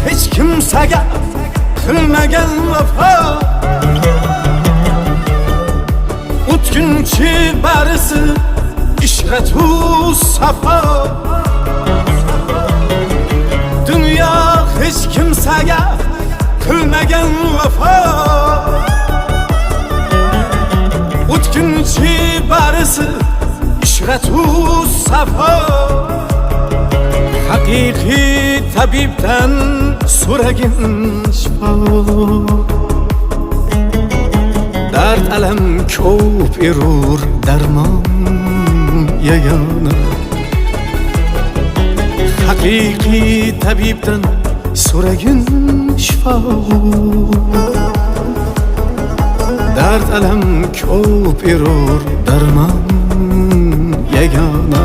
hech kimsaga qilmagan vafo. O'tkinchi barisi ishratu safo. Dunyo hech kimsaga qilmagan vafo. O'tkinchi barisi ishratu safo. Haqiqiy tabibdan so'ragin shifo. Dard alam ko'p erur darmon yagona. Haqiqiy tabibdan so'ragin shifo. Dard alam ko'p erur darmon yagona.